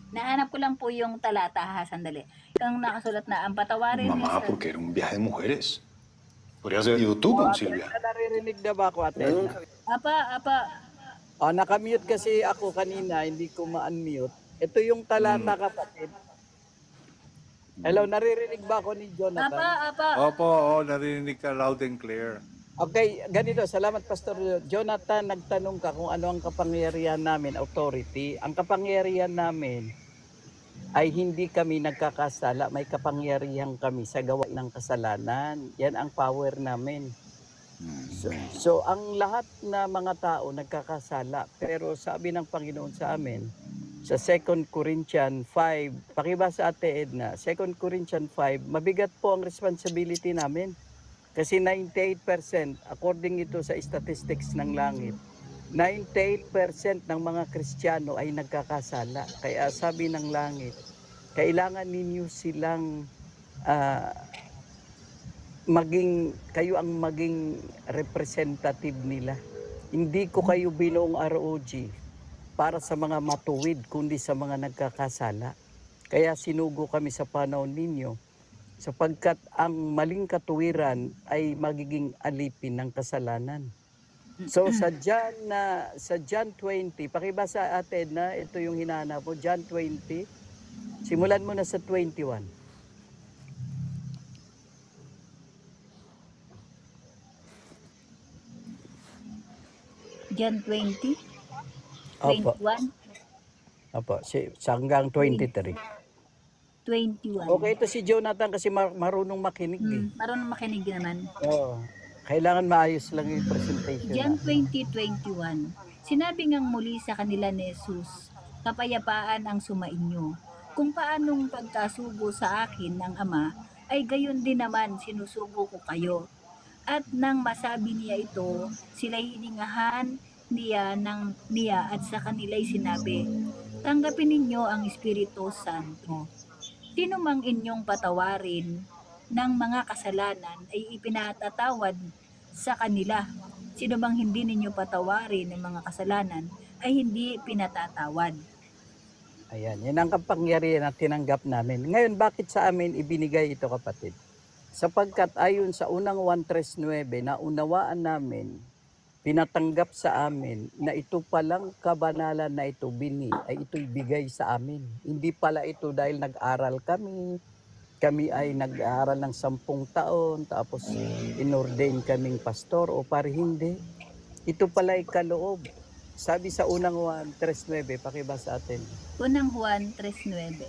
Nahanap ko lang po yung talata, ha, sandali. Kang nakasulat na ang patawarin ni Mamá, Sir. porque era un viaje de mujeres. Podrías haber ido O, tú con Ate Silvia. Edna, naririnig na ba ako, Ate Edna? Apa. O, nakamute kasi ako kanina, hindi ko ma-unmute. Ito yung talata, kapatid. Hello, naririnig ba ako ni Jonathan? Apa. Opo, narinig ka loud and clear. Okay, ganito. Salamat, Pastor Jonathan. Nagtanong ka kung ano ang kapangyarihan namin, authority. Ang kapangyarihan namin ay hindi kami nagkakasala. May kapangyarihan kami sa gawa ng kasalanan. Yan ang power namin. So ang lahat na mga tao nagkakasala. Pero sabi ng Panginoon sa amin, sa 2 Corinthians 5, pakibasa Ate Edna, 2 Corinthians 5, mabigat po ang responsibility namin. Kasi 98%, according ito sa statistics ng langit, 98% ng mga Kristiyano ay nagkakasala. Kaya sabi ng langit, kailangan ninyo silang kayo ang maging representative nila. Hindi ko kayo binuong ROG para sa mga matuwid, kundi sa mga nagkakasala. Kaya sinugo kami sa panahon ninyo, sapagkat ang maling katuwiran ay magiging alipin ng kasalanan. So sa John 20, pakibasa Ate Edna, ito yung hinahanap mo, John 20, simulan mo na sa 21. John 20, Opo. 21, Opo, hanggang 23. 21. Okay, ito si Jonathan kasi marunong makinig eh. Marunong makinig naman. Oo. Kailangan maayos lang yung presentation. John 20:21. Sinabi ngang muli sa kanila ni Jesus, kapayapaan ang sumainyo. Kung paanong pagkasugo sa akin ng Ama, ay gayon din naman sinusugo ko kayo. At nang masabi niya ito, sila'y hiningahan niya at sa kanila'y sinabi, tanggapin ninyo ang Espiritu Santo. Sino mang inyong patawarin ng mga kasalanan ay ipinatatawad sa kanila. Sino bang hindi ninyo patawarin ng mga kasalanan ay hindi pinatatawad. Ayan, yan ang kapangyarihan na tinanggap namin. Ngayon, bakit sa amin ibinigay ito, kapatid? Sapagkat ayon sa unang 1:9, naunawaan namin, pinatanggap sa amin na ito palang kabanalan na ito ay ito'y bigay sa amin. Hindi pala ito dahil nag-aral kami ay nag-aaral ng 10 taon, tapos inordain kaming pastor o pare, hindi. Ito pala ay kaloob. Sabi sa unang 1:9, pakibasa atin. Unang Juan 3:9.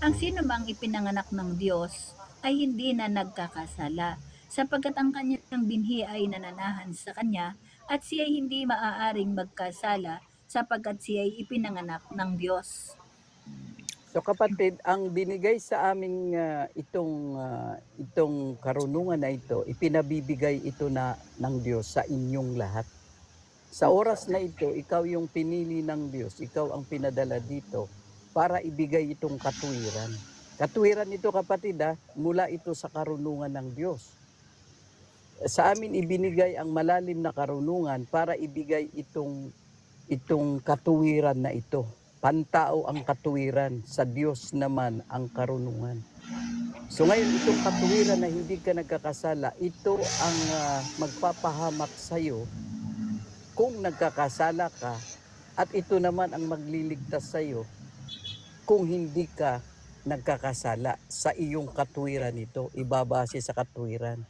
Ang sino mang ipinanganak ng Diyos ay hindi na nagkakasala, sapagkat ang kanyang binhi ay nananahan sa kanya at siya ay hindi maaaring magkasala sapagkat siya ay ipinanganak ng Diyos. So kapatid, ang binigay sa aming itong karunungan na ito, ipinabibigay ito ng Diyos sa inyong lahat. Sa oras na ito, ikaw yung pinili ng Diyos, ikaw ang pinadala dito para ibigay itong katuwiran. Katuwiran ito, kapatid, mula ito sa karunungan ng Diyos. Sa amin ibinigay ang malalim na karunungan para ibigay itong katuwiran na ito. Pantao ang katuwiran, sa Diyos naman ang karunungan. So ngayon, itong katuwiran na hindi ka nagkakasala, ito ang magpapahamak sa iyo kung nagkakasala ka, at ito naman ang magliligtas sa iyo kung hindi ka nagkakasala. Sa iyong katuwiran ito, ibabase sa katuwiran.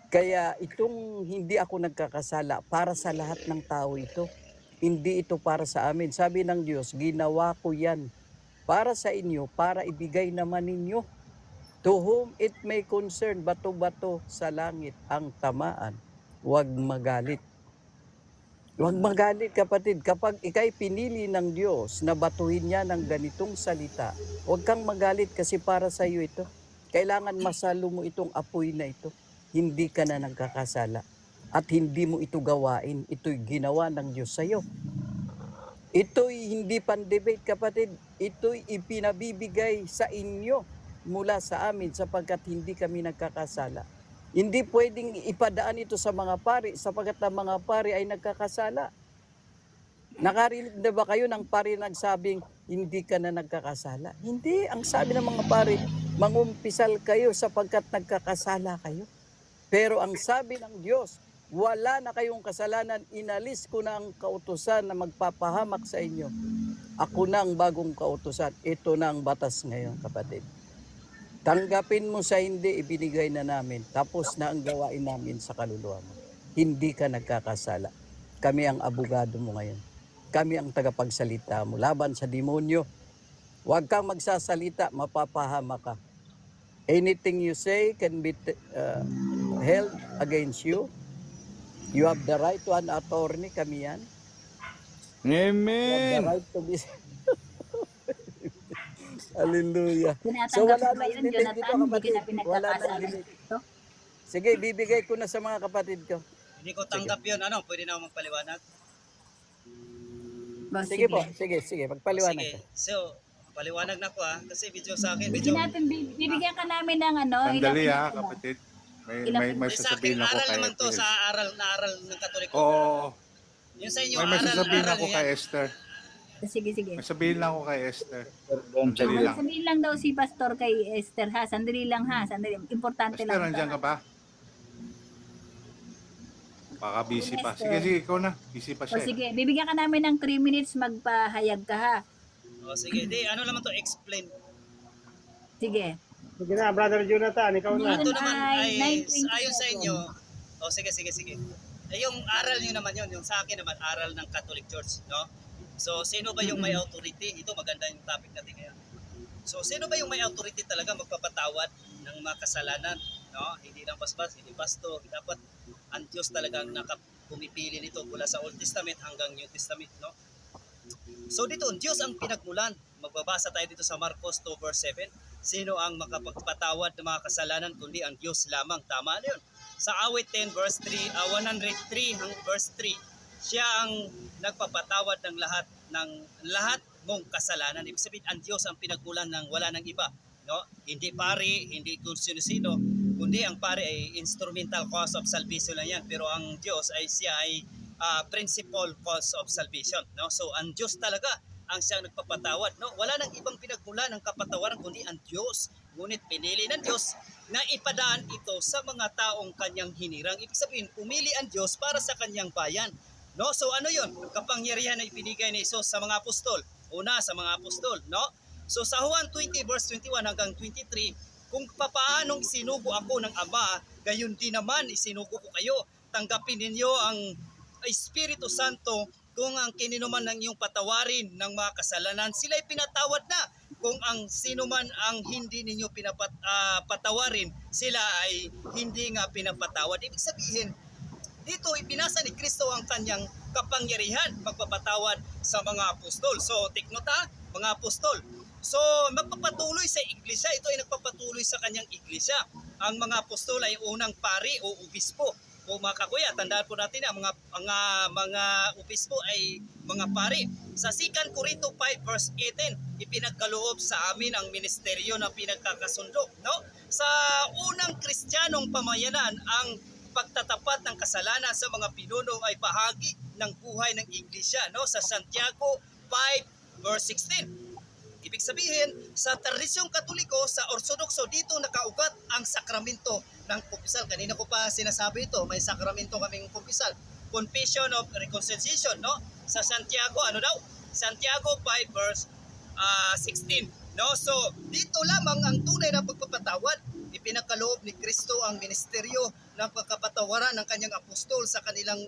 Kaya itong hindi ako nagkakasala, para sa lahat ng tao ito. Hindi ito para sa amin. Sabi ng Diyos, ginawa ko yan para sa inyo, para ibigay naman ninyo. To whom it may concern, bato-bato sa langit ang tamaan, huwag magalit. Huwag magalit, kapatid. Kapag ikay pinili ng Diyos na batuhin niya ng ganitong salita, huwag kang magalit kasi para sa iyo ito. Kailangan masalo mo itong apoy na ito. Hindi ka na nagkakasala. At hindi mo ito gawain. Ito'y ginawa ng Diyos sa iyo. Ito'y hindi pan-debate, kapatid. Ito'y ipinabibigay sa inyo mula sa amin sapagkat hindi kami nagkakasala. Hindi pwedeng ipadaan ito sa mga pari sapagkat ang mga pari ay nagkakasala. Nakarinig na ba kayo ng pari nagsabing hindi ka na nagkakasala? Hindi. Ang sabi ng mga pari, mangumpisal kayo sapagkat nagkakasala kayo. Pero ang sabi ng Diyos, wala na kayong kasalanan, inalis ko na ang kautusan na magpapahamak sa inyo. Ako na ang bagong kautusan. Ito na ang batas ngayon, kapatid. Tanggapin mo sa hindi, ibinigay na namin. Tapos na ang gawain namin sa kaluluwa mo. Hindi ka nagkakasala. Kami ang abogado mo ngayon. Kami ang tagapagsalita mo laban sa demonyo. Huwag kang magsasalita, mapapahama ka. Anything you say can be held against you. You have the right to an attorney, kami yan. You have the Amen. right to be... Hallelujah. Tinatanggap mo ba yun, delay Jonathan? Hindi ka na Wala nang pinagkakasala delay. dito? Sige, bibigay ko na sa mga kapatid ko. Hindi ko tanggap yun. Ano, pwede na ako magpaliwanag? Ba, Sige po, sige, magpaliwanag Sige. ka. So, paliwanag na ko kasi video sa akin. Bigyan natin, bibigyan ka namin ng ano. Sandali ilang ha, minuto lang. kapatid. Ilang May Sa sasabihin akin, ako aral kay naman to, sa aral ng Katoliko. Oo, Yung sa inyo, may sasabihin aral ako yan. kay Esther. Sige. May sabihin lang ako kay Esther. Sandali lang. Sabihin lang daw si Pastor kay Esther ha. Sandali lang ha. Sandali. Importante Esther, lang. nandiyan ka ba? Baka busy pa. Sige, ikaw na. Busy pa O siya. sige, bibigyan ka namin ng 3 minutes magpahayag ka ha. O sige, di, ano naman to, explain. Sige. Sige na, Brother Jonathan, ikaw na. Ito naman ay, 9:27. ayon sa inyo, o sige. Yung aral nyo naman yun, yung sa akin naman, aral ng Catholic Church, no? So, sino ba yung may authority? Ito, maganda yung topic natin ngayon. So, sino ba yung may authority talaga magpapatawad ng mga kasalanan? No? Hindi lang basbas, hindi pasto. Dapat ang Diyos talagang pumipili nito mula sa Old Testament hanggang New Testament. No? So, dito, ang Diyos ang pinagmulan. Magbabasa tayo dito sa Marcos 2 verse 7. Sino ang makapagpatawad ng mga kasalanan kundi ang Diyos lamang? Tama na yun. Sa awit 10 verse 3, 103 hanggang verse 3, siya ang nagpapatawad ng lahat mong kasalanan. Ibig sabihin, ang Diyos ang pinagmulan ng wala ng iba. No? Hindi pari, hindi kung sino-sino, kundi ang pari ay instrumental cause of salvation lang yan. Pero ang Diyos ay siya ay principal cause of salvation. No? So, ang Diyos talaga ang siyang nagpapatawad. No? Wala nang ibang pinagmulan ng kapatawaran kundi ang Diyos. Ngunit pinili ng Diyos na ipadaan ito sa mga taong kanyang hinirang. Ibig sabihin, pumili ang Diyos para sa kanyang bayan. No? So ano yun? Kapangyarihan na ibinigay ni Isus sa mga apostol. Una, sa mga apostol. No? So sa Juan 20 verse 21 hanggang 23, kung papaanong isinugo ako ng Ama, gayon din naman isinugo ko kayo. Tanggapin ninyo ang Espiritu Santo. Kung ang kininuman ng iyong patawarin ng mga kasalanan, sila'y pinatawad na. Kung ang sino man ang hindi ninyo patawarin, sila ay hindi nga pinapatawad. Ibig sabihin, dito ipinasa ni Kristo ang kanyang kapangyarihan magpapatawad sa mga apostol. So, take note ha, mga apostol. So, magpapatuloy sa iglesia. Ito ay nagpapatuloy sa kanyang iglesia. Ang mga apostol ay unang pari o obispo. O mga kakuya, tandaan po natin ang mga obispo ay mga pari. Sa 2 Corinto 5 verse 18, ipinagkaloob sa amin ang ministeryo na pinagkakasundo. No? Sa unang Kristiyanong pamayanan, ang pagtatapat ng kasalanan sa mga pinuno ay bahagi ng buhay ng iglesia. No? Sa Santiago 5 verse 16. Ibig sabihin, sa tradisyong Katoliko, sa Ortodokso, dito nakaugat ang sakramento ng kumpisal. Kanina ko pa sinasabi ito, may sakramento kaming kumpisal. Confession of Reconciliation, no? Sa Santiago, ano daw? Santiago 5 verse 16. No? So, dito lamang ang tunay na pagpapatawad. Ipinagkaloob ni Kristo ang ministeryo ng pagkapatawaran ng kanyang apostol sa kanilang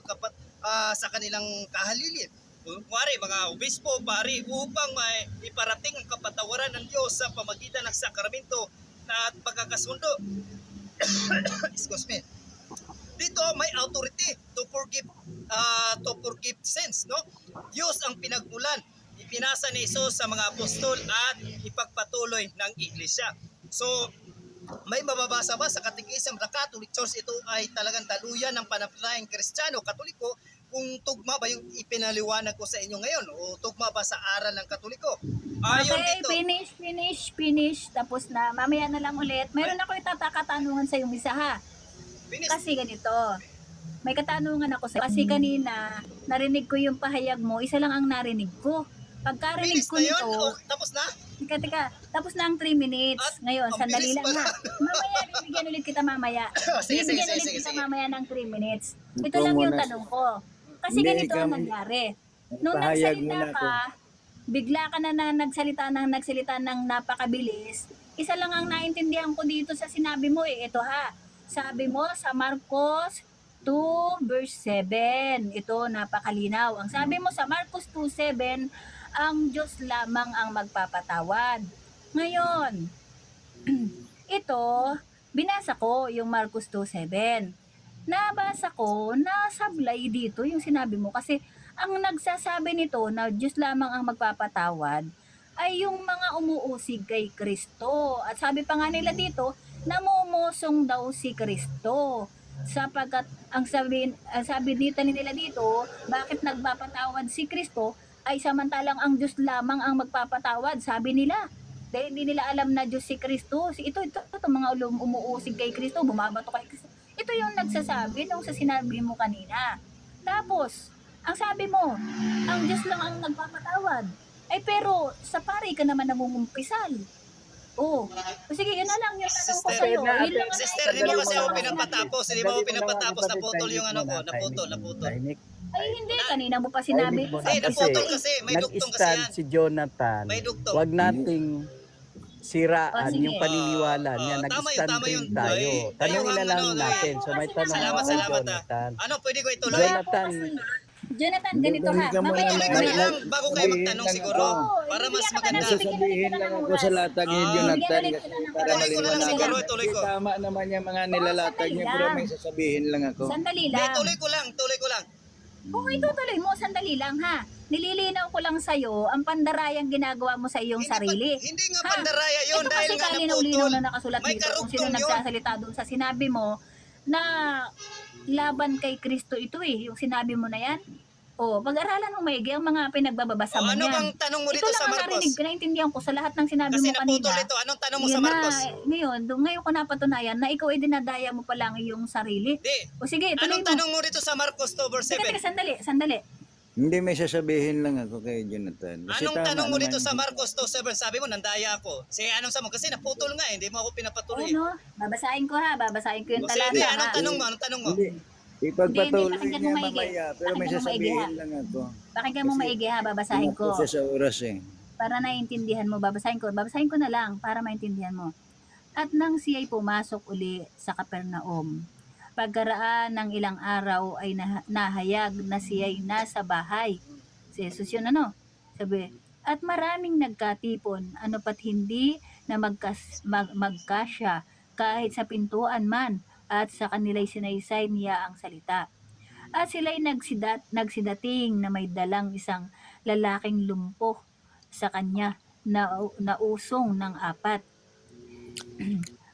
kahalilin. Kumari, mga obispo, pari, upang may iparating ang kapatawaran ng Diyos sa pamagitan ng sakramento at pagkakasundo. Excuse me. Dito may authority to forgive sins, no? Diyos ang pinagmulan. Ipinasa ni Isus sa mga apostol at ipagpatuloy ng iglesia. So, may mababasa ba sa Katekism ng Catholic Church? Ito ay talagang daluyan ng pananampalatayang Kristiyano, Katoliko, kung tugma ba yung ipinaliwanag ko sa inyo ngayon o tugma ba sa aral ng Katoliko? Okay, finish. Tapos na, mamaya na lang ulit. Meron ako itatatanungan sa yung isa ha. Finish. Kasi ganito, may katanungan ako sa'yo. Kasi kanina, narinig ko yung pahayag mo, isa lang ang narinig ko. Pagkarinig Bilis ko na yun? nito, Tapos na? teka, tapos na ang 3 minutes. At Ngayon, ang sandali bilis lang pala. ha. Mamaya, bibigyan ulit kita mamaya. Sige, sige, Bibigyan sige, ulit sige, kita sige. mamaya ng 3 minutes. Ito Ikaw lang yung muna. tanong ko. Kasi Hindi, ganito ikaw ang muna. nangyari. Nung Pahayag nagsalita muna ka, bigla ka na nagsalita ng napakabilis. Isa lang ang naintindihan ko dito sa sinabi mo eh. Ito ha. Sabi mo sa Marcos 2 verse 7. Ito napakalinaw. Ang sabi mo sa Marcos 2:7, ang Diyos lamang ang magpapatawad. Ngayon, ito, binasa ko yung Marcos 2:7. Nabasa ko, nasablay dito yung sinabi mo kasi ang nagsasabi nito na Diyos lamang ang magpapatawad ay yung mga umuusig kay Kristo. At sabi pa nga nila dito, namumusong daw si Kristo. Sapagkat ang sabi dito nila dito, bakit nagpapatawad si Kristo ay samantalang ang Diyos lamang ang magpapatawad, sabi nila. Dahil hindi nila alam na Diyos si Kristo. Ito mga umuusig kay Kristo, bumabato kay Kristo. Ito yung nagsasabi nung sa sinabi mo kanina. Tapos, ang sabi mo, ang Diyos lang ang nagpapatawad. Ay pero, sa pari ka naman namumumpisal. Oh, sige, yun na lang yung tanong ko Sister, sa'yo. Yun lang ang Sister, nakikita di mo ko kasi sa ako mga pinapatapos. Hindi mo ako pinapatapos. Naputol yung ano ko. Naputol. Ay, hindi. Kanina mo pa sinabi. Hindi, naputol kasi. May duktong kasi Nag-stand yan. si Jonathan. May duktong. Wag nating siraan Oh, sige. yung paniniwala niya. tama yun, Nag-stand tama rin yun. tayo. Ay, Tanungin na ayun, lang ano, natin. So may tanong Salamat, ako, salamat, Jonathan. Ano, pwede ko ituloy? Jonathan, Jonathan, ganito ha. Ka muna Mamaya ng- Sandali lang, bago kayo Sabihin magtanong lang siguro. ako. Para mas Bibigyan ka maganda. na ng- Sasabihin lang ako sa latag ni Ah, Jonathan bigyan ulit kasi kita ng- para Tuloy ko na lang maliwanag. siguro, tuloy ko. Tama naman yung mga nilalatag niya sandali pero lang. may sasabihin lang ako. Sandali Hindi, lang. tuloy ko lang. Kung itutuloy mo, sandali lang ha. Nililinaw ko lang sa'yo ang pandarayang ginagawa mo sa iyong sarili. Hindi nga Ha? pandaraya yun Ito dahil kasi nga kalinaw-linaw naputol. na nakasulat May dito kung sino karugtong yun. nagsasalita doon sa sinabi mo na laban kay Kristo ito eh. Yung sinabi mo na yan. O, pag-aralan mo maigi ang mga pinagbababasa O, mo ano niyan. bang tanong mo Ito dito lang sa ang Marcos? narinig ko, naintindihan ko sa lahat ng sinabi Kasi mo kanina. naputol ito. Anong tanong mo sa Yun Marcos? Na, ngayon ko napatunayan na ikaw ay dinadaya mo pa lang iyong sarili. Hindi. O sige, tuloy Anong mo. tanong mo dito sa Marcos 2 verse Teka, 7? sandali. Hindi, may sasabihin lang ako kay Jonathan. Kasi Anong tama tanong mo dito naman. sa Marcos 2:7? Sabi mo, nandaya ako. Anong sa mo? Kasi naputol nga, hindi mo ako pinapatuloy. Ano? Babasahin ko yung O, sige, talata ha. anong tanong mo? Anong tanong mo? Hindi. Ipagpatuloy Hindi, pakinggan niya mo maigi. mamaya pero may Pakinggan mo maigi, sasabihin lang ako. Pakinggan mo Kasi- maigi ha, babasahin ko. Kasi sa oras eh. Para naiintindihan mo, babasahin ko na lang para maintindihan mo. At nang siya'y pumasok uli sa Kapernaum, pagkaraan ng ilang araw ay nahayag na siya'y nasa bahay. Si Jesus yun sabi, at maraming nagkatipon, pat hindi na magkasya kahit sa pintuan man, at sa kanila'y sinaysay niya ang salita. At sila'y nagsidating na may dalang isang lalaking lumpo sa kanya na usong ng 4.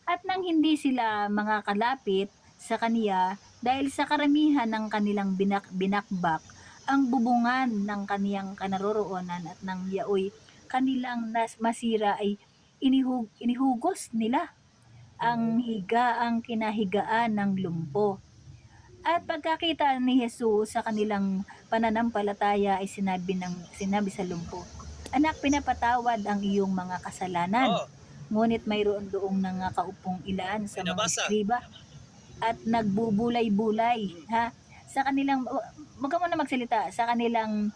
At nang hindi sila mga kalapit sa kaniya dahil sa karamihan ng kanilang binakbak ang bubungan ng kaniyang kanaroroonan at nang yaoy kanilang masira ay inihugos nila ang kinahigaan ng lumpo. At pagkakita ni Jesus sa kanilang pananampalataya ay sinabi sa lumpo, anak, pinapatawad ang iyong mga kasalanan. Oh, Ngunit mayroon doong nangakaupong ilan sa mga Pinabasa. eskriba at nagbubulay-bulay sa kanilang, wag ka muna magsalita, sa kanilang,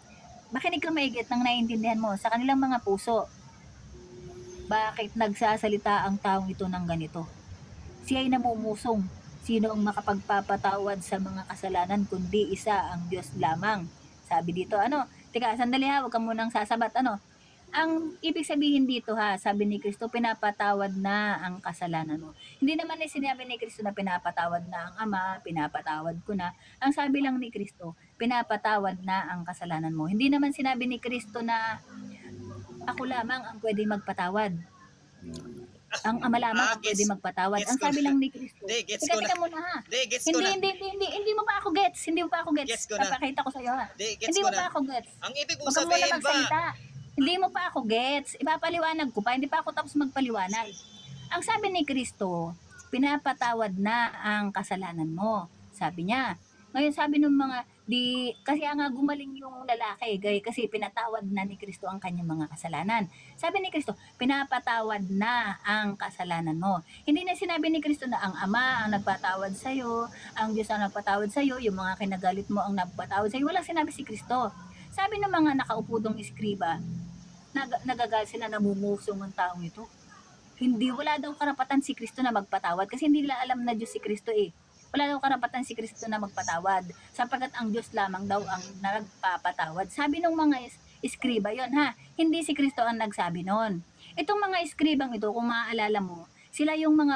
makinig ka maigit nang naiintindihan mo, sa kanilang mga puso. Bakit nagsasalita ang taong ito ng ganito? Siya ay namumusong. Sino ang makapagpapatawad sa mga kasalanan kundi isa ang Diyos lamang? Sabi dito, teka, sandali ha, wag ka munang sasabat, Ang ibig sabihin dito sabi ni Kristo, pinapatawad na ang kasalanan mo. Hindi naman sinabi ni Kristo na pinapatawad na ang Ama, pinapatawad ko na. Ang sabi lang ni Kristo, pinapatawad na ang kasalanan mo. Hindi naman sinabi ni Kristo na ako lamang ang pwedeng magpatawad. Ang Ama lamang ang pwedeng magpatawad. gets Ang ko sabi na. lang ni Kristo. Hindi, gets Teka, ko na. teka muna Hindi, gets ko na. Hindi mo pa ako gets. Gets ko na. Papakita ko sa iyo Hindi, gets Hindi ko mo na. pa ako gets. Ang ibig Huwag kong ka muna sabihin ba, magsalita. Hindi mo pa ako gets. Ipapaliwanag ko pa. Hindi pa ako tapos magpaliwanag. Ang sabi ni Kristo, pinapatawad na ang kasalanan mo. Sabi niya, Ngayon sabi ng mga kasi nga gumaling yung lalaki kasi pinatawad na ni Kristo ang kanyang mga kasalanan. Sabi ni Kristo, pinapatawad na ang kasalanan mo. Hindi na sinabi ni Kristo na ang Ama ang nagpatawad sa iyo, ang Diyos ang nagpatawad sa iyo, yung mga kinagalit mo ang nagpatawad sa iyo. Walang sinabi si Kristo. Sabi ng mga nakaupudong iskriba, nagagalit sila, namumusong ang taong ito. Wala daw karapatan si Kristo na magpatawad kasi hindi nila alam na Diyos si Kristo eh. Wala daw karapatan si Kristo na magpatawad sapagkat ang Diyos lamang daw ang nagpapatawad. Sabi ng mga iskriba yon ha, hindi si Kristo ang nagsabi noon. Itong mga iskribang ito, kung maaalala mo, sila yung mga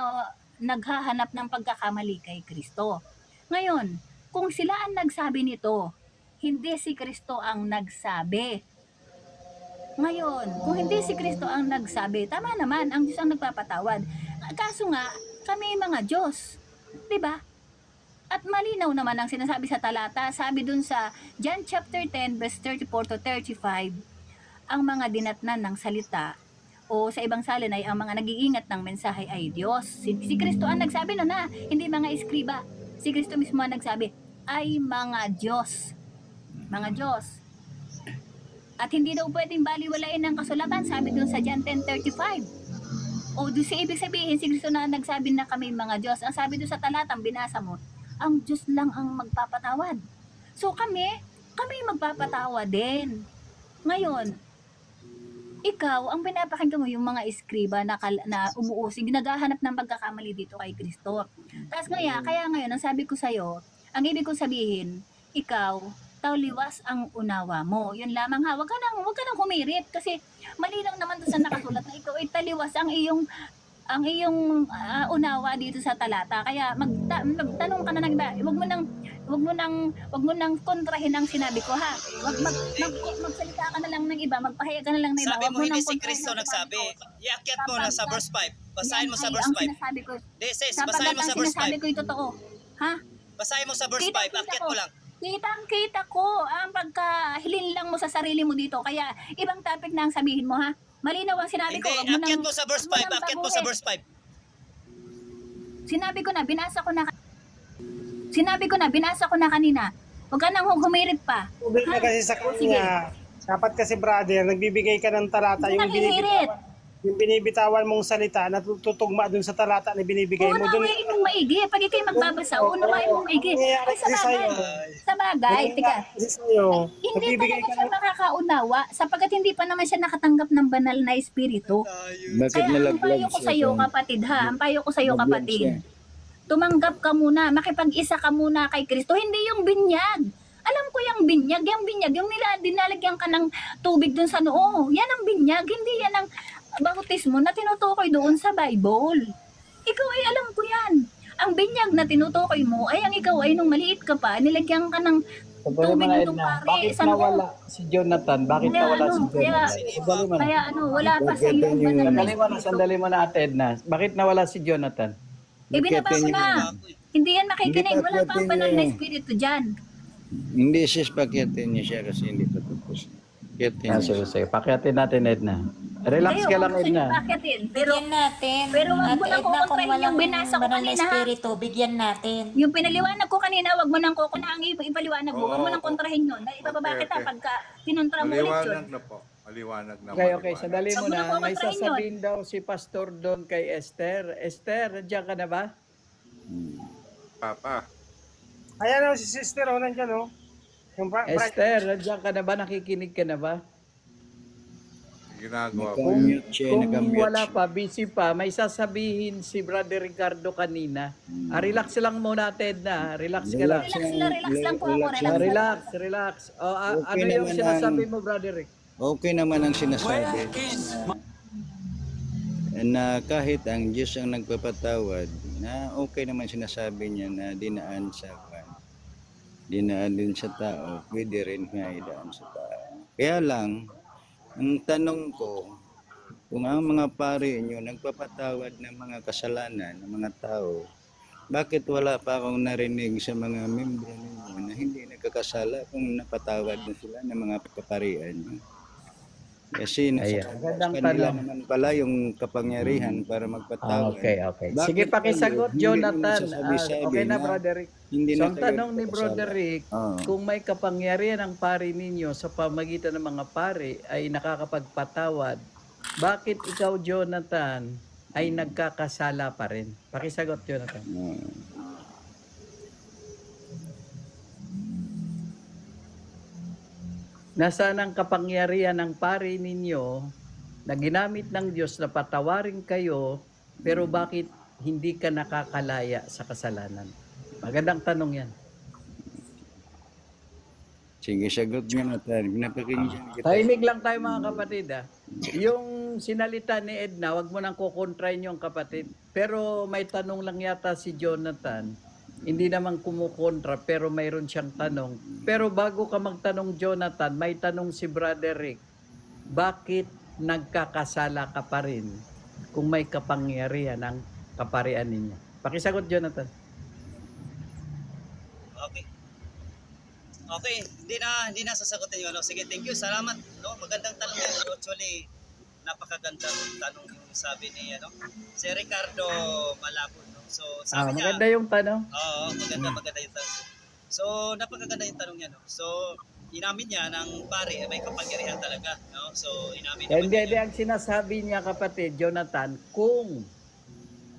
naghahanap ng pagkakamali kay Kristo. Ngayon, kung sila ang nagsabi nito, hindi si Kristo ang nagsabi. Ngayon, kung hindi si Kristo ang nagsabi, tama naman, ang Diyos ang nagpapatawad. Kaso nga, kami mga Diyos. 'Di ba? At malinaw naman ang sinasabi sa talata, sabi dun sa John chapter 10 verse 34 to 35, ang mga dinatnan ng salita o sa ibang salin ay ang mga nag-iingat ng mensahe ay Diyos. Si Kristo ang nagsabi na hindi mga iskriba. Si Kristo mismo ang nagsabi, ay mga Diyos. Mga Diyos. At hindi daw pwedeng baliwalain ng kasulatan, sabi dun sa John 10:35. O doon ibig sabihin, si Kristo na nagsabi na kami mga Diyos. Ang sabi doon sa talatang binasa mo, ang Diyos lang ang magpapatawad. So kami magpapatawad din. Ngayon, ikaw, ang pinapakinggan mo yung mga iskriba na umuusig, naghahanap ng pagkakamali dito kay Kristo. Tapos kaya ngayon, ang sabi ko sa'yo, ang ibig kong sabihin, ikaw, taliwas ang unawa mo. Yun lamang ha, wag ka nang humirit kasi mali lang naman doon sa nakasulat na ikaw ay taliwas ang iyong unawa dito sa talata. Kaya magtanong ka na ng iba. Wag mo nang kontrahin ang sinabi ko ha. Magsalita ka na lang ng iba, magpahayag ka na lang ng iba. Sabi mo hindi si Kristo nagsabi. Iakyat mo na sa verse 5. Basahin mo sa verse 5. Sis, basahin mo sa verse 5. Sinasabi ko yung totoo. Ha? Basahin mo sa verse 5. Akyat mo lang. Kitang-kita ko ang pagkahilin lang mo sa sarili mo dito. Kaya ibang topic na ang sabihin mo ha. Malinaw ang sinabi ko. Hindi, akyat mo sa verse 5. Akyat mo sa verse 5. Sinabi ko na, binasa ko na kanina. Huwag ka nang humirit pa. Tubig na kasi sa kanya. Dapat kasi brother, nagbibigay ka ng talata. Yung binibitawan mong salita, natutugma dun sa talata na binibigay mo. Unawain mong maigi. Pag ikay magbabasa, unawain mong maigi. Sa bagay, tika. Hindi talaga siya makakaunawa sapagkat hindi pa naman siya nakatanggap ng banal na espiritu. Bakit Kaya ang nalaglag payo ko siya? sa'yo, kapatid ha. Ang payo ko sa'yo, Nalaglag kapatid. siya. Tumanggap ka muna. Makipag-isa ka muna kay Kristo. Hindi yung binyag. Alam ko yung binyag, yung dinalagyan ka ng tubig dun sa noo. Yan ang binyag, hindi yan ang bautismo na tinutukoy doon sa Bible. Ikaw ay alam ko yan. Ang binyag na tinutukoy mo ay ang ikaw ay nung maliit ka pa, nilagyan ka ng tubig nitong pare. Bakit nawala si Jonathan? Bakit nawala si Jonathan? Kaya wala pa sa iyo banal. Sandali mo na Edna. Bakit nawala si Jonathan? Ibinaba ko na. Hindi yan makikinig. Wala pang banal na espiritu dyan. Hindi sis, pakyatin niya siya kasi hindi pa tapos. Pakyatin niya. Sige. Pakyatin natin Edna. Relax ka lang Edna. Bigyan natin. Pero wag mo nang kukontrahin yung binasa ko banal na kanina ha. espiritu, bigyan natin. Yung pinaliwanag ko kanina, wag mo nang kukunaang ipaliwanag mo. Wag mo nang kontrahin yun. Ibababa kita pagka pinontra mo ulit yun. Maliwanag na po. Maliwanag na. Okay, sandali mo na. May sasabihin daw si Pastor doon kay Esther. Esther, nandiyan ka na ba? Papa. Ayan o, si sister o, nandiyan o. Esther, nandiyan ka na ba? Nakikinig ka na ba? Ginagawa ko. Nakamute siya, Kung nakamute wala siya. pa, busy pa, may sasabihin si Brother Ricardo kanina. Relax lang muna, Ted na. Relax ka lang. Relax lang po ako. Relax. Okay Ano yung naman sinasabi mo, Brother Rick? Okay naman ang sinasabi na kahit ang Diyos ang nagpapatawad, na okay naman sinasabi niya na dinaan din sa tao, pwede rin nga idaan sa tao. Kaya lang, ang tanong ko, kung ang mga pari niyo nagpapatawad ng mga kasalanan ng mga tao, bakit wala pa akong narinig sa mga membro ninyo na hindi nagkakasala kung napatawad na sila ng mga kaparian niyo? Kasi Ayan, nasa magandang kanila tanong. naman pala yung kapangyarihan para magpatawad. Okay. Bakit Sige, pakisagot, tayo, hindi Jonathan. mo masasabi-sabi Okay na, na Brother Rick. hindi So, na ang kayo tanong ni nagpapasala? Brother Rick, Oo. kung may kapangyarihan ang pari ninyo sa pamagitan ng mga pari ay nakakapagpatawad, bakit ikaw, Jonathan, ay nagkakasala pa rin? Pakisagot, Jonathan. Nasaan ang kapangyarihan ng pari ninyo na ginamit ng Diyos na patawarin kayo, pero bakit hindi ka nakakalaya sa kasalanan? Magandang tanong yan. Sige, sagot nga natin. Pinapakinggan kita. Tahimik lang tayo mga kapatid. Yung sinalita ni Edna, wag mo nang kukontrain yung kapatid. Pero may tanong lang yata si Jonathan. Hindi naman kumukontra, pero mayroon siyang tanong. Pero bago ka magtanong, Jonathan, may tanong si Brother Rick. Bakit nagkakasala ka pa rin kung may kapangyarihan ng kaparian ninyo? Pakisagot, Jonathan. Okay, hindi na sasagutin yung ano. Sige, thank you. Salamat. No, magandang tanong yan. Actually, napakagandang tanong yung sabi ni si Ricardo Malabon, no. So, sabi niya, Maganda yung tanong. oo, maganda yung tanong. So, napakaganda yung tanong niya, no. So, inamin niya ng pare may kapangyarihan talaga, no. So, inamin naman Hindi, niya. ang sinasabi niya kapatid, Jonathan, kung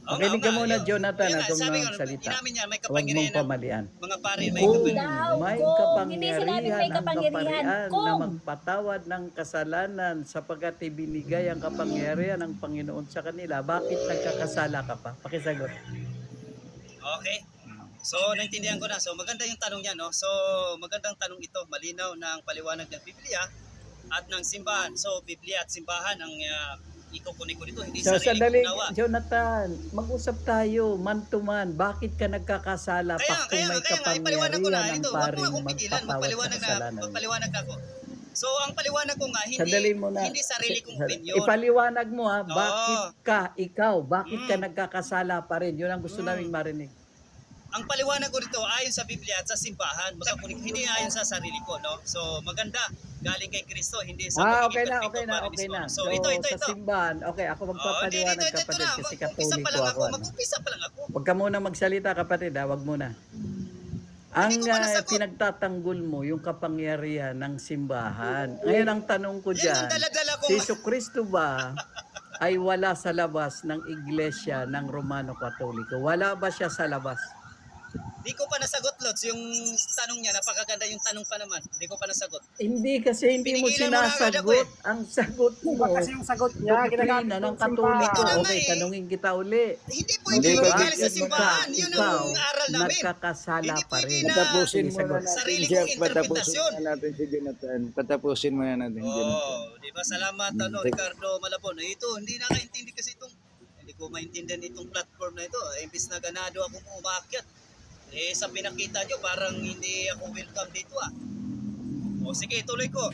makinig ka muna, Jonathan, Yun, kung sabi ko, magsalita. inamin niya may Huwag mong kapangyarihan ng pamalian. mga pare may Kung kapangyarihan. may Kung, hindi kapangyarihan sinabing may ang kapangyarihan. kaparian Kung. na magpatawad ng kasalanan sapagkat ibinigay ang kapangyarihan ng Panginoon sa kanila, bakit nagkakasala ka pa? Pakisagot. Okay. So, naintindihan ko na. So, maganda yung tanong niya, no? So, magandang tanong ito. Malinaw ng paliwanag ng Biblia at ng simbahan. So, Biblia at simbahan ang ikukunin ko dito. Hindi So, sarili sandali, kong nawa. Jonathan, mag-usap tayo, man to man. Bakit ka nagkakasala pa kung may ipaliwanag ko na kapangyarihan ng ito. Huwag mo paring akong pigilan. magpatawad sa kasalanan? Magpaliwanag ako. So, ang paliwanag ko nga, Sandali muna. hindi sarili kong opinion. Ipaliwanag mo ha, Oo. bakit ka nagkakasala pa rin? Yun ang gusto naming marinig. Ang paliwanag ko dito ayon sa Biblia at sa simbahan, baka hindi ayon sa sarili ko, no? So, maganda. Galing kay Kristo, hindi sa Okay pagiging na. perfecto para So, ito. sa simbahan, okay, ako magpapaliwanag kapatid kasi katoliko ako. Mag-umpisa pa lang ako. Huwag ka muna magsalita kapatid ha, wag muna. Ang Hindi ko pa nasagot. pinagtatanggol mo, yung kapangyarihan ng simbahan. Ngayon ang tanong ko Yan dyan, ang dala-dala ko. si Jesucristo ba ay wala sa labas ng iglesia ng Romano Katoliko? Wala ba siya sa labas? Di ko pa nasagot, Lods. Yung tanong niya, napakaganda yung tanong pa naman. Di ko pa nasagot. Hindi kasi hindi mo Pinigilan mo na agad ako sinasagot. Ang sagot mo, Iba kasi yung sagot niya, doktrina ginagamit ng ng Katoliko. Ito na nga Okay, eh. tanungin kita uli. Hindi po Hindi ito ba- galing sa simbahan. Yun ang aral namin. Nagkakasala Hindi pa pwede rin. na- Patapusin Sige, muna sagot. natin, Sarili Jeff. kong interpretasyon. Patapusin muna natin si Jonathan. Patapusin muna natin, Jonathan. Oh, di ba? Salamat, Ricardo Malabon. Ito, hindi nakaintindi kasi hindi ko maintindihan itong platform na ito. Imbis na ganado akong umakyat. Sa pinakita nyo, parang hindi ako welcome dito O sige, ituloy ko.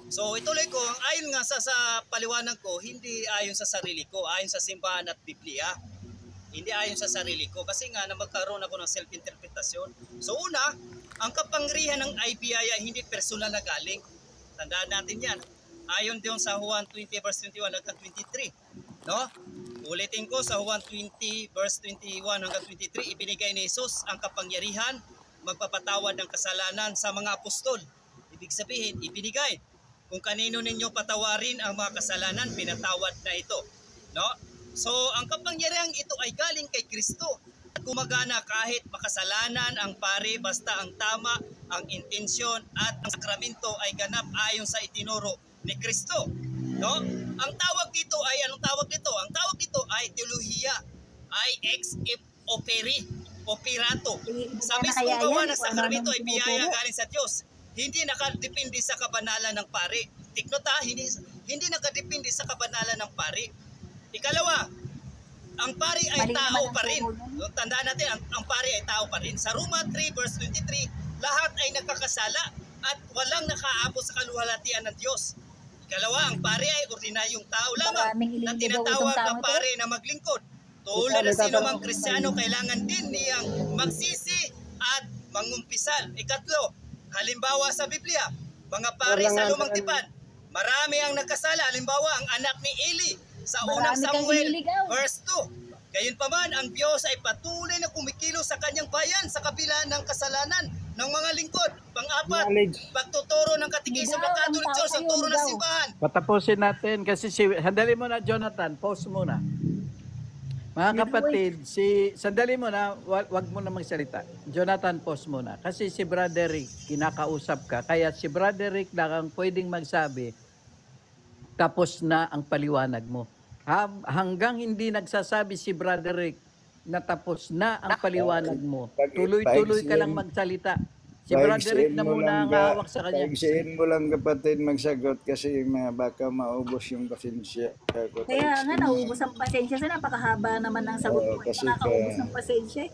So ituloy ko, ayon nga sa paliwanag ko, hindi ayon sa sarili ko, ayon sa simbahan at Biblia. Hindi ayon sa sarili ko kasi nga na magkaroon ako ng self-interpretasyon. So una, ang kapangyarihan ng IBI ay hindi personal na galing. Tandaan natin yan. Ayon din sa Juan 20 verse 21 hanggang 23. No? Ulitin ko sa Juan 20 verse 21 hanggang 23, ibinigay ni Jesus ang kapangyarihan magpapatawad ng kasalanan sa mga apostol. Ibig sabihin, ibinigay. Kung kanino ninyo patawarin ang mga kasalanan, pinatawad na ito. No? So, ang kapangyarihan ito ay galing kay Kristo. Gumagana kahit makasalanan ang pare, basta ang tama, ang intensyon at ang sakramento ay ganap ayon sa itinuro ni Kristo. No? Ang tawag dito ay anong tawag dito? Ang tawag dito ay teolohiya, ay ex operato. Sa mismong gawa ng sakramento ay biyaya galing sa Diyos. Hindi nakadepende sa kabanalan ng pare. Tiknota, hindi nakadepende sa kabanalan ng pare. Ikalawa, ang pare ay tao pa rin. Tandaan natin, ang pare ay tao pa rin. Sa Roma 3 verse 23, lahat ay nagkakasala at walang nakaabot sa kaluwalhatian ng Diyos. Ikalawa, ang pare ay ordinaryong tao lamang na tinatawag na pare na maglingkod. Tulad ng sino mang Kristiyano, kailangan din niyang magsisi at mangumpisal. Ikatlo, halimbawa sa Biblia, mga pare sa Lumang Tipan, Marami ang nagkasala. Halimbawa, ang anak ni Eli sa unang Marami kang Samuel, iniligaw. verse 2. Gayunpaman, ang Diyos ay patuloy na kumikilos sa kanyang bayan sa kabila ng kasalanan ng mga lingkod. Pang-apat, Knowledge. pagtuturo ng katikismo ng Ligaw, Catholic ang Church, ang tao turo ng ligaw. simbahan. Patapusin natin kasi sandali mo na Jonathan, pause muna. Mga kapatid, sandali mo na, wag mo na magsalita. Jonathan, pause muna. Kasi si Brother Rick, kinakausap ka. Kaya si Brother Rick lang ang pwedeng magsabi, tapos na ang paliwanag mo. Hanggang hindi nagsasabi si Brother Rick na tapos na ang paliwanag mo, tuloy-tuloy ka lang magsalita. Si Brother Rick na muna ang hawak sa kanya. Paigsiin mo lang kapatid magsagot kasi baka maubos yung pasensya. Kaya nga, naubos ang pasensya sa napakahaba naman ng sagot mo. kasi Nakakaubos ng pasensya.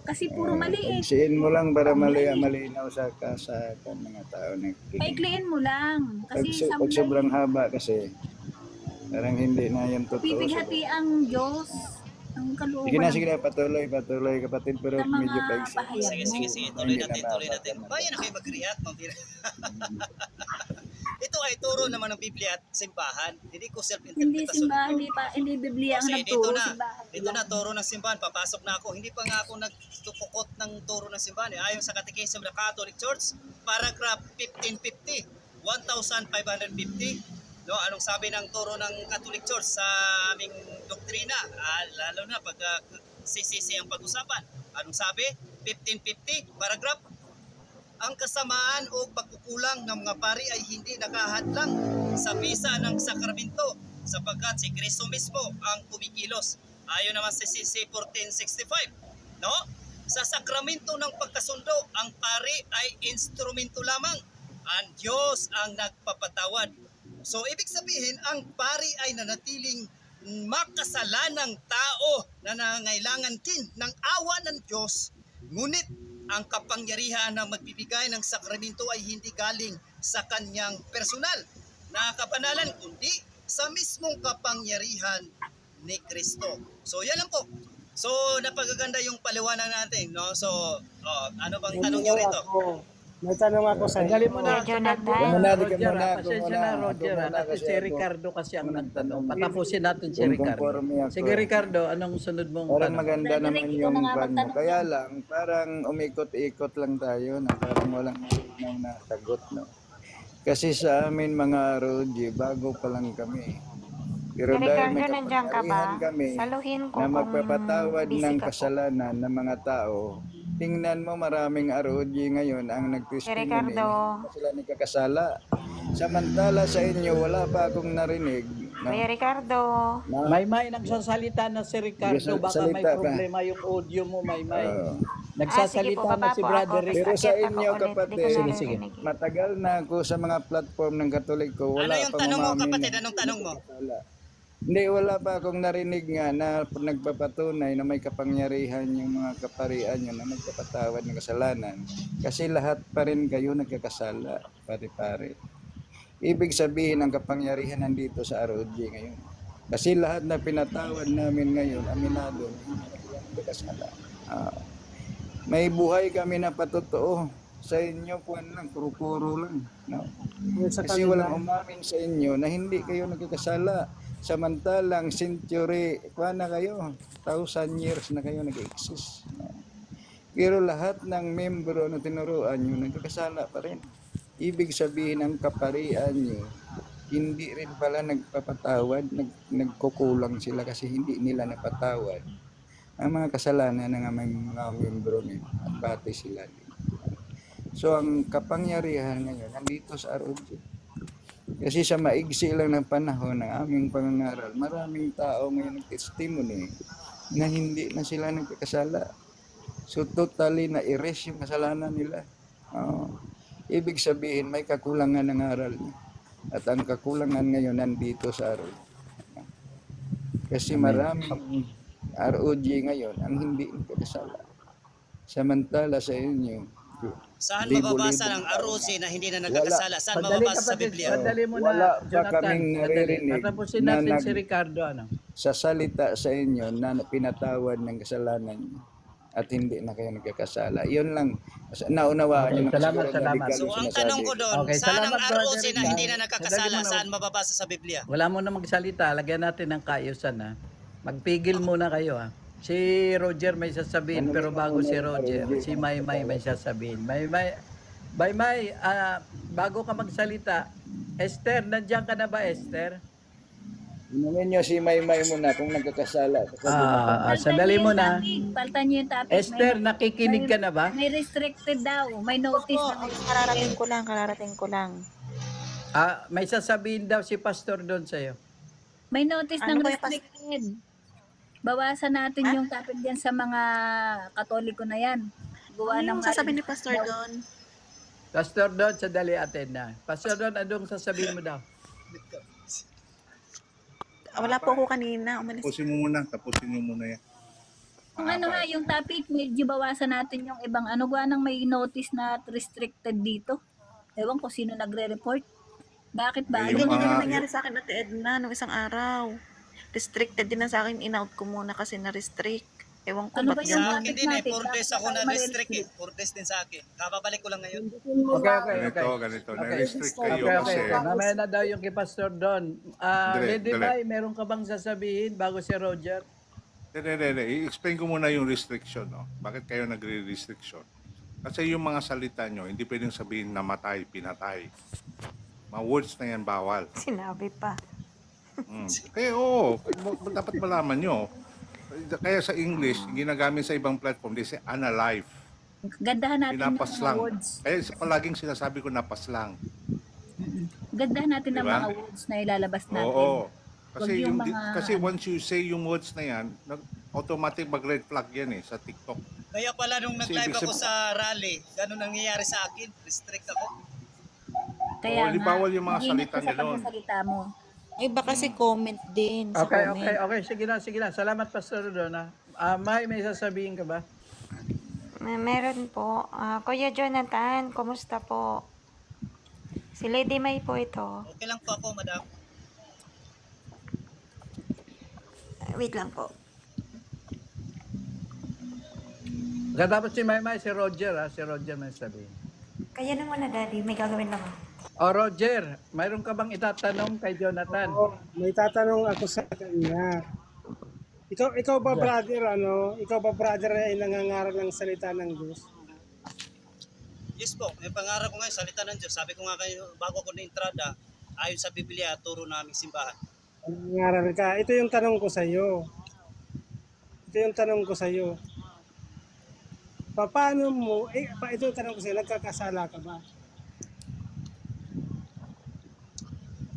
Kasi puro mali eh. Paigsiin mo lang para malinaw sa mga tao. Paikliin mo lang. Kasi Pag sobrang haba kasi parang hindi na yan totoo. pipighati ang Diyos ang Sige na, kalooban patuloy kapatid, pero ng mga medyo paigsi. pahayag Sige, mo. tuloy natin. Bayan na kayo mag-react, Ito ay turo naman ng Biblia at simbahan. Hindi ko Hindi self-interpretasyon simbahan, ito. hindi Biblia ang Kasi nagturo, simbahan. dito na turo ng simbahan, papasok na ako. Hindi pa nga ako nagtukukot ng turo ng simbahan. Ayon sa Catechism ng Catholic Church, paragraph 1550, 1550. No, anong sabi ng turo ng Catholic Church sa aming doktrina? Lalo na pag CCC ang pag-usapan. Anong sabi? 1550, paragraph. Ang kasamaan o pagkukulang ng mga pari ay hindi nakahadlang sa bisa ng sakramento sapagkat si Kristo mismo ang kumikilos. Ayon naman sa CCC 1465. No? Sa sakramento ng pagkasundo, ang pari ay instrumento lamang. Ang Diyos ang nagpapatawad. So, ibig sabihin, ang pari ay nanatiling makasalanang tao na nangailangan din ng awa ng Diyos. Ngunit, ang kapangyarihan na magbibigay ng sakramento ay hindi galing sa kanyang personal na kabanalan, kundi sa mismong kapangyarihan ni Kristo. So, yan lang po. So, napagaganda yung paliwanag natin, no? So, ano bang tanong nyo rito? May tanong ako sa Sandali mo na, Jonathan. Roger, pasensya na, Roger. Kasi si Ricardo kasi ang nagtanong. Patapusin natin si Ricardo. Sige, Ricardo, anong sunod mong Parang tanong? maganda naman Ikaw yung na nga plan mo. magtanong. Kaya lang, parang umikot-ikot lang tayo na parang walang malinaw na sagot, no? Kasi sa amin mga Roji, bago pa lang kami. Pero dahil may Ricardo, nandiyan ka ba? kapangyarihan kami Saluhin ko na kung magpapatawad busy ng ka po. kasalanan ng mga tao, tingnan mo maraming ROG ngayon ang nagtestimony Ricardo. na sila nagkakasala. Samantala sa inyo, wala pa akong narinig. No? Kuya Ricardo. May nagsasalita na si Ricardo, baka may Salita pa. problema yung audio mo, may. Oo. Nagsasalita sige po, na baba si po Brother ako. Rick. Pero sa Akyat ako inyo, ulit. Di ko kapatid, Sige. naririnig. matagal na ako sa mga platform ng Katoliko. Wala Ano yung pang tanong mo, umamin kapatid? na Anong tanong mo? nagkakasala. Hindi, wala pa akong narinig nga na nagpapatunay na may kapangyarihan yung mga kaparian nyo na magpapatawad ng kasalanan. Kasi lahat pa rin kayo nagkakasala, pare-pare. Ibig sabihin ang kapangyarihan nandito sa ROG ngayon. Kasi lahat na pinatawad namin ngayon, aminado, hindi nagkakasala. May buhay kami na patotoo. Sa inyo, puwan lang, kuro-kuro lang. No? Kasi walang umamin sa inyo na hindi kayo nagkakasala. Samantalang century, na kayo, 1,000 years na kayo nag-exist. No? Pero lahat ng membro na tinuruan nyo, nagkakasala pa rin. Ibig sabihin ang kaparian nyo, hindi rin pala nagpapatawad, nagkukulang sila kasi hindi nila napatawad ang mga kasalanan ng mga membro nila at pati sila din. So ang kapangyarihan ngayon nandito sa ROG. Kasi sa maigsi lang ng panahon ng aming pangangaral, maraming tao ngayon nag-testimony na hindi na sila nagkakasala. So totally na-erase yung kasalanan nila. Ibig sabihin may kakulangan ng aral niya. At ang kakulangan ngayon nandito sa ROG. Kasi maraming ROG ngayon ang hindi nagkakasala. Samantala sa inyo, Saan libo-libo mababasa ng tao ROC na. na hindi na nagkakasala? Saan Sandali, mababasa sa kapatid, Biblia? sandali mo Wala na, pa Jonathan. kaming naririnig Tatapusin na natin si Ricardo. Ano? sa salita sa inyo na pinatawad ng kasalanan niyo. at hindi na kayo nagkakasala. Yun lang. Naunawaan Okay, nyo na salamat, siguro salamat. radical So yung ang sinasabi tanong ko doon, Okay, saan ang salamat, ROC brother na Rizal. hindi na Sandali nakakasala? muna. Saan mababasa sa Biblia? Wala mo na magsalita, lagyan natin ng kaayusan ha. Magpigil muna kayo ha. Si Roger may sasabihin, pero bago si Roger, si Maymay may sasabihin. Maymay, bago ka magsalita, Esther, nandiyan ka na ba, Esther? Inumin nyo si Maymay muna kung nagkakasala. Sandali niyo yung muna. topic, paltan niyo yung topic. Esther, nakikinig ka na ba? May restricted daw. May notice na Kararating ko lang. May sasabihin daw si Pastor doon sa'yo. May notice Ano ng ba yung restricted. Bawasan natin yung topic diyan sa mga Katoliko na yan. Gawa ng Ano yung sasabihin ni Pastor doon? Pastor Don, sandali atin na. Pastor Don, anong sasabihin mo daw? Wala po ako kanina. Umalis. Tapusin mo muna yan. Kung ano nga yung topic, medyo bawasan natin yung ibang ano. Gawa ng may notice na restricted dito. Ewan ko sino nagre-report. Bakit ba? Yung Ganyan mga- na nangyari sa akin, Ate Edna, nung isang araw. Restricted din na sa akin, in-out ko muna kasi na-restrict. Ewan ko Ano ba't ba yung Sa gano'n. akin din eh, 4 days ako Dapat na-restrict eh. 4 days din sa akin. Kababalik ko lang ngayon. Ganito. Na-restrict kayo kasi... Mamaya na daw yung kay Pastor Don. Dali, Lady dali. Mai, meron ka bang sasabihin bago si Roger? I-explain ko muna yung restriction. No? Bakit kayo nagre-restriction? Kasi yung mga salita nyo, hindi pwedeng sabihin namatay, pinatay. Mga words na yan bawal. Sinabi pa. Kaya dapat malaman nyo. Kaya sa English, ginagamit sa ibang platform, they say unalive. Gandahan natin yung mga Pinapaslang. words. Kaya palaging sinasabi ko napaslang. Gandahan natin ng Diba? mga words na ilalabas natin. Oo. Wag Kasi, yung mga- kasi once you say yung words na yan, automatic mag-red flag yan sa TikTok. Kaya pala nung Kasi nag-live ibig ako sa rally, ganun nangyayari sa akin. Restrict ako. Kaya di bawal yung mga ingat salita ka sa niya doon. pagsasalita mo. Ay, baka kasi comment din. Sa Okay. comment. Sige na. Salamat, Pastor Don. Mai, may sasabihin ka ba? Meron po. Kuya Jonathan, kumusta po? Si Lady May po ito. Okay lang po ako, madam. Wait lang po. Katapos si Maymay, si Roger Si Roger may sasabihin. Kaya na muna, Daddy. May gagawin lang ako. Roger, mayroon ka bang itatanong kay Jonathan? May tatanong ako sa kanya. Ikaw ba brother, ikaw ba brother ay nangangaral ng salita ng Diyos? Yes po, may pangarap ko ngayon, salita ng Diyos. Sabi ko nga kayo, bago ako na-entrada, ayon sa Biblia, turo na aming simbahan. Nangangaral ka. Ito yung tanong ko sa iyo. Paano mo, ito yung tanong ko sa iyo, nagkakasala ka ba?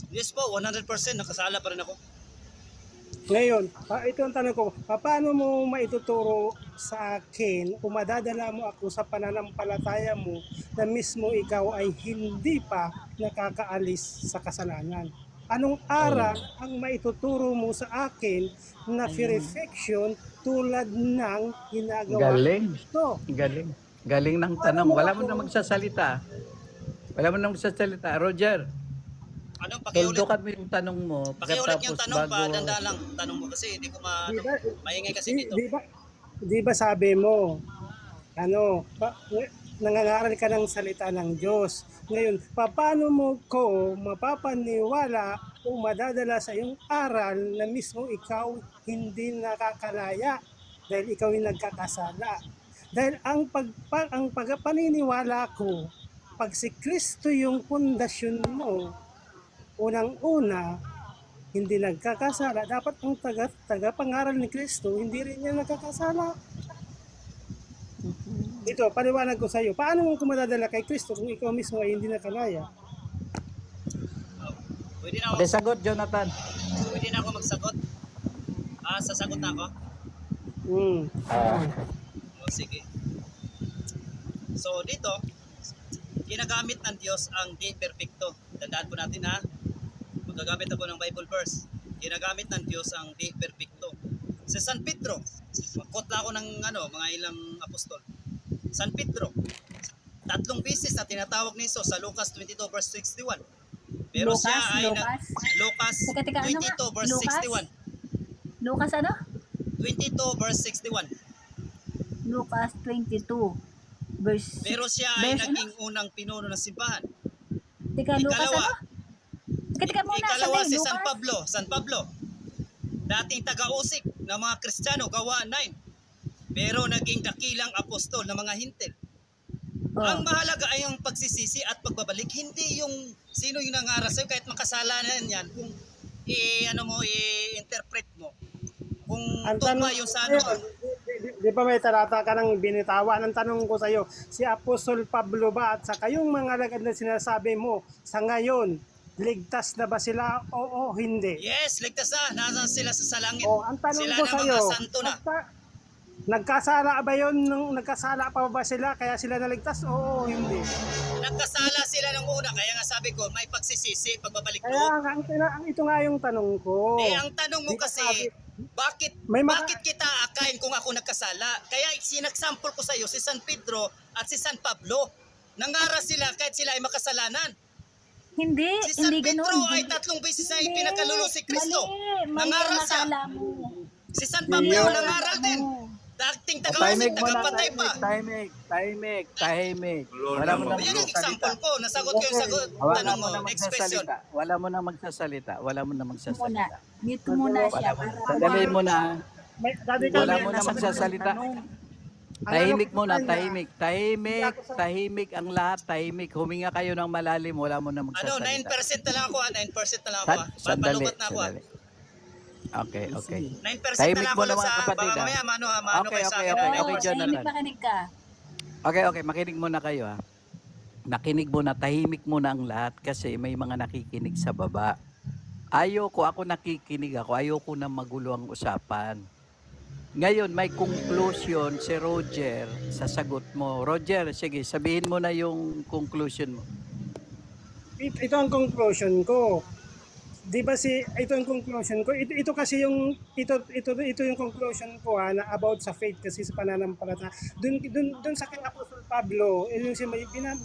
Yes po, 100% nakasala pa rin ako. Ngayon, ito ang tanong ko, paano mo maituturo sa akin kung madadala mo ako sa pananampalataya mo na mismo ikaw ay hindi pa nakakaalis sa kasalanan? Anong aral ang maituturo mo sa akin na perfection tulad ng ginagawa Galing. ito? Galing ng tanong. Wala mo na magsasalita. Roger, Anong pakiulit? tuldukan mo yung tanong mo. Pakiulit yung pagkatapos tanong pa, bago- dandaan lang tanong mo kasi hindi ko maingay kasi dito. Di ba sabi mo, nangangaral ka ng salita ng Diyos. Ngayon, paano mo ko mapapaniwala o madadala sa iyong aral na mismo ikaw hindi nakakalaya dahil ikaw yung nagkakasala? Dahil ang pagpaniniwala ko, pag si Kristo yung pundasyon mo, unang-una, hindi nagkakasala. Dapat ang tagapangaral ni Kristo, hindi rin niya nagkakasala. Ito, paliwanag ko sa iyo. Paano mo madadala kay Kristo kung ikaw mismo ay hindi nakalaya? Pwede na ako, Okay, sagot, Jonathan. pwede na ako magsagot. Sasagot na ako? O, sige. So, dito, ginagamit ng Diyos ang di perfecto. Tandaan po natin ha. Magagamit ako ng Bible verse. Ginagamit ng Diyos ang di perfecto. Sa San Pedro, magkot ako ng mga ilang apostol. San Pedro, 3 beses na tinatawag ni Jesus sa Lucas 22 verse 61. Pero siya ay Lucas Teka, ano 22 nga? verse Lucas? 61. Lucas ano? 22 verse 61. Lucas 22, verse Pero siya ay verse naging unang pinuno ng simbahan. Teka, Lucas Ikalawa, ano? Teka muna, ikalawa sandali, si Lucas. San Pablo, dating taga-usik ng mga Kristiyano, Gawaan 9. Pero naging dakilang apostol ng mga hintil. Ang mahalaga ay yung pagsisisi at pagbabalik, hindi yung sino yung nangaral sa'yo, kahit makasalanan yan, kung i-interpret mo. Kung Ang tugma tanong yung sa ano mo. di ba may talata ka ng binitawan? Ang tanong ko sa iyo, si Apostol Pablo ba at saka yung mga alagad na sinasabi mo sa ngayon, ligtas na ba sila o hindi? Yes, ligtas na. Nasaan sila sa langit. Ang tanong Sila ko na sa mga iyo, santo na. nagkasala ba yon nung nagkasala pa ba sila kaya sila naligtas o hindi? Nagkasala sila ng una, kaya nga sabi ko, may pagsisisi, pagbabalik Kaya loob. ito nga yung tanong ko. Ang tanong mo Di ka kasi, sabi- bakit May mga- bakit kita akayin kung ako nagkasala? Kaya sinagsample ko sa iyo si San Pedro at si San Pablo. Nangaral sila kahit sila ay makasalanan. Hindi, Si San hindi Pedro ganun. ay 3 beses na Hindi, ipinakalulo si Kristo. Mali Nangaral ang siya. akala mo. Si San Pablo Iyo. nangaral din. Dating Tahimik taga-usik, muna, taga-patay pa. tahimik. Wala mo nang Yan ang magsasalita. example ko. Nasagot ko yung sagot, Wala tanong mo mo, nang expression. magsasalita. Wala mo nang Muna. Mute muna siya. Sandali muna. Dati ka, Wala may- mo na magsasalita. Tahimik muna, tahimik. Tahimik ang lahat, tahimik. Huminga kayo ng malalim, wala mo na magsasalita. 9% na lang ako, 9% na lang ako. Sandali, Palubat na ako. sandali. Okay. 9% Tahimik na lang mo ako na, mga sa, kapatid, baka mamaya mano kayo sa akin. Okay, Oo, Jonathan. tahimik makinig ka. Okay, makinig muna kayo ha. Nakinig muna, tahimik muna ang lahat kasi may mga nakikinig sa baba. Ako nakikinig ayoko na magulo ang usapan. Ngayon, may conclusion si Roger sa sagot mo. Roger, sige, sabihin mo na yung conclusion mo. Ito ang conclusion ko. Di ba ito ang conclusion ko. Ito kasi yung ito yung conclusion ko na about sa faith kasi sa pananampalataya. Dun sa kay Apostol Pablo, yung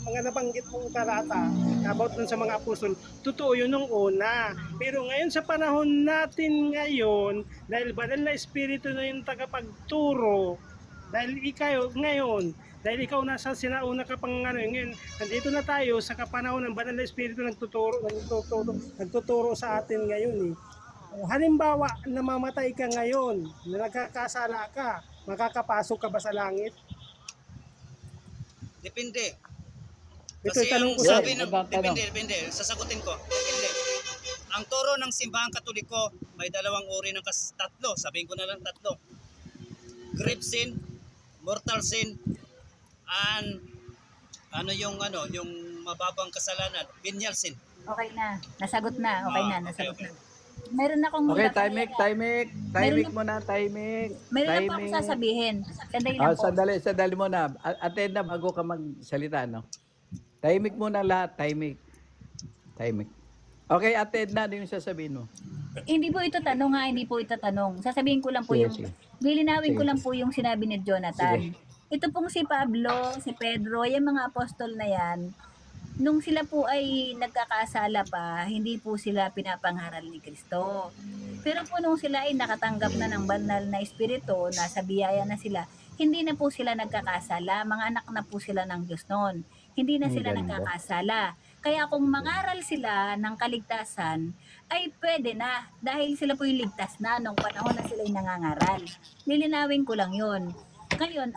mga nabanggit mong talata about dun sa mga apostol, totoo yun nung una. Pero ngayon sa panahon natin ngayon, dahil banal na espiritu na yung tagapagturo, dahil ikaw nasa sinauna ka pang ngayon, nandito na tayo sa kapanahon ng banal na espiritu nagtuturo sa atin ngayon. Halimbawa, namamatay ka ngayon, na nagkakasala ka, makakapasok ka ba sa langit? Depende. Ito Kasi tanong ang ko sabi sa'yo. depende. Sasagutin ko. Depende. Ang turo ng simbahan katoliko, may 2 uri ng tatlo. Sabihin ko na lang 3. Grave sin, mortal sin, and yung mababang kasalanan, venial sin. Okay na. Nasagot na. Okay na. Nasagot na. Meron akong Okay, tahimik. tahimik muna, tahimik. Meron na po akong sasabihin. Sandali lang po. Sandali muna. Attend na bago ka magsalita, no? Tahimik muna lahat, tahimik. Okay, attend na yung sasabihin mo. Hindi po ito tanong hindi po ito tanong. Sasabihin ko lang po Sige. lilinawin ko Sige. lang po yung sinabi ni Jonathan. Sige. Ito pong si Pablo, si Pedro, yung mga apostol na yan, nung sila po ay nagkakasala pa, hindi po sila pinapangaral ni Kristo. Pero po nung sila ay nakatanggap na ng banal na espiritu, nasa biyaya na sila, hindi na po sila nagkakasala, mga anak na po sila ng Diyos noon. Hindi na Ang sila ganda. nagkakasala. Kaya kung mangaral sila ng kaligtasan, ay pwede na dahil sila po yung ligtas na nung panahon na sila yung nangangaral. Lilinawin ko lang yun. Ngayon,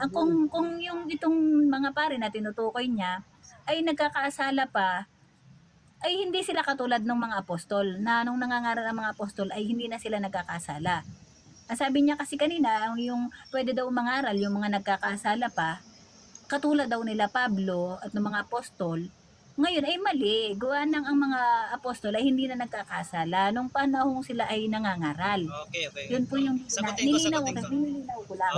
kung yung itong mga pare na tinutukoy niya ay nagkakasala pa, ay hindi sila katulad ng mga apostol na nung nangangaral ang mga apostol ay hindi na sila nagkakasala. Ang sabi niya kasi kanina, yung pwede daw mangaral yung mga nagkakasala pa, katulad daw nila Pablo at ng mga apostol, ngayon ay mali. Gawa ng ang mga apostol ay hindi na nagkakasala nung panahong sila ay nangangaral. Okay. Yun po yung nilinaw ko lang.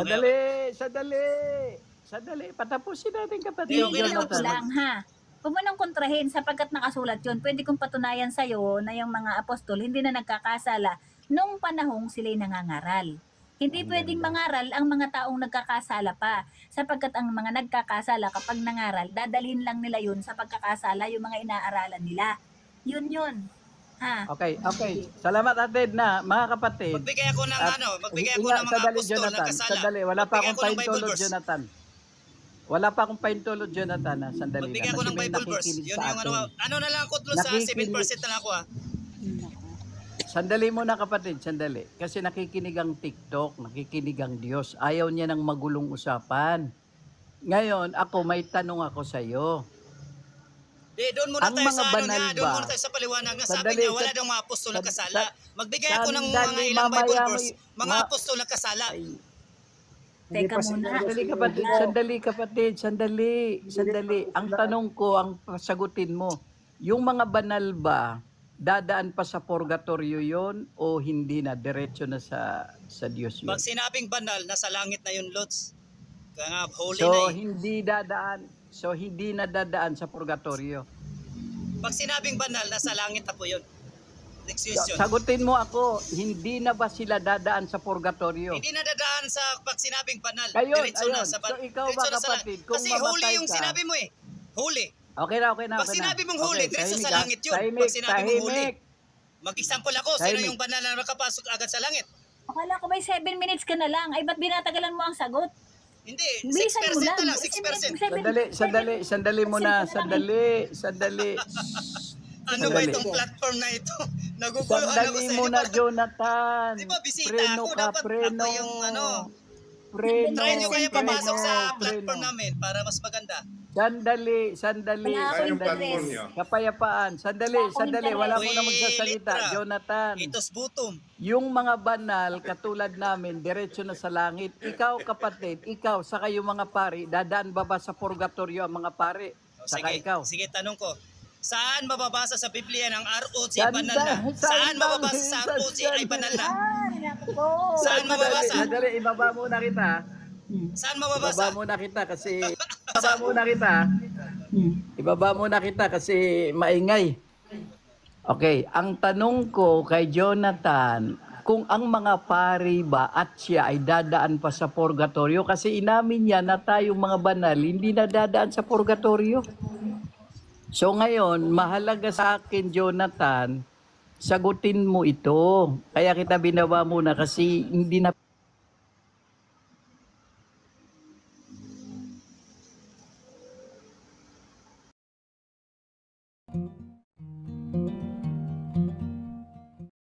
Sandali. Patapusin natin, kapatid. Nilinaw ko lang ha. Huwag mo nang kontrahin sapagkat nakasulat yun. Pwede kong patunayan sa'yo na yung mga apostol hindi na nagkakasala nung panahong sila'y nangangaral. Hindi pwedeng mangaral ang mga taong nagkakasala pa sapagkat ang mga nagkakasala kapag nangaral, dadalhin lang nila yun sa pagkakasala yung mga inaaralan nila. Yun. Ha? Okay, okay. Salamat atid na, mga kapatid. Magbigay ako ng At magbigay ako ingat, ng mga sandali, apostol ng Jonathan. kasala. Sandali, wala pa Magbigay akong ako ng Bible paintulot, verse. Jonathan. Wala pa akong paintulot, Jonathan. Sandali Magbigay lang. ako Kasi ng may Bible verse. nakikinig Yun sa yung atin. ano na lang ako dun sa 7% na lang ako Sandali muna kapatid, sandali. Kasi nakikinig ang TikTok, nakikinig ang Diyos. Ayaw niya ng magulong usapan. Ngayon, ako, may tanong ako sa iyo. Doon muna Ang tayo mga sa banal doon ba? muna tayo sa paliwanag na sabi Sandali, niya wala daw mga apostol na kasala. Magbigay ako ng mga sandali, ilang Bible mamaya verse, mga apostol na kasala. Teka muna. Sandali kapatid, sandali kapatid, sandali. Ang tanong ko, ang sagutin mo, yung mga banal ba, dadaan pa sa purgatorio yon o hindi na, diretso na sa Diyos yun? Pag sinabing banal, nasa langit na yun, Lods. Kaya nga, holy So, na eh. hindi na dadaan sa purgatorio. Pag sinabing banal, nasa langit na po yun. Next question. Sagutin mo ako, hindi na ba sila dadaan sa purgatorio? Hindi na dadaan sa pag sinabing banal. Ayun, Diretso na ayun. sa So, ikaw diretso ba, na sa kapatid, langit. kung Kasi mamatay holy yung ka- sinabi mo eh. Holy. Okay na. Pag sinabi mong holy, diretso sa tahimik, langit yun. tahimik, Pag sinabi mong holy. tahimik. Mag-example ako, sino Tahimik. yung banal na makapasok agad sa langit? Akala ko may 7 minutes ka na lang. Ay, ba't binatagalan mo ang sagot? Hindi, Bilisan mo 6% lang. na lang, 6%. Sandali muna, sandali. Ano ba Sandali. itong platform na ito? Naguguluhan ako Sandali sa muna, iyo. Jonathan. Di ba, bisita Preno ako, ka, dapat preno. ako yung Preno. try nyo kaya papasok sa Preno. platform namin para mas maganda. Sandali. Wala Saan yung akong platform interes. niyo? Kapayapaan. Sandali. Wala mo na Uy, magsasalita. litra. Jonathan. Itos butom. Yung mga banal, katulad namin, diretso na sa langit. Ikaw, kapatid, saka yung mga pari, dadaan ba sa purgatorio ang mga pari? Saka ikaw. Sige, tanong ko. Saan mababasa sa Biblia ng ROC Saan banal ba? na? Saan mababasa sa ROC ay banal na? Ay, nako. Saan mababasa? Sandali, ibaba muna kita. Saan Ibaba mababasa? muna kita kasi maingay. Okay, ang tanong ko kay Jonathan, kung ang mga pari ba at siya ay dadaan pa sa purgatorio, kasi inamin niya na tayong mga banal hindi na dadaan sa purgatorio. So ngayon, mahalaga sa akin, Jonathan, sagutin mo ito. Kaya kita binawa muna kasi hindi na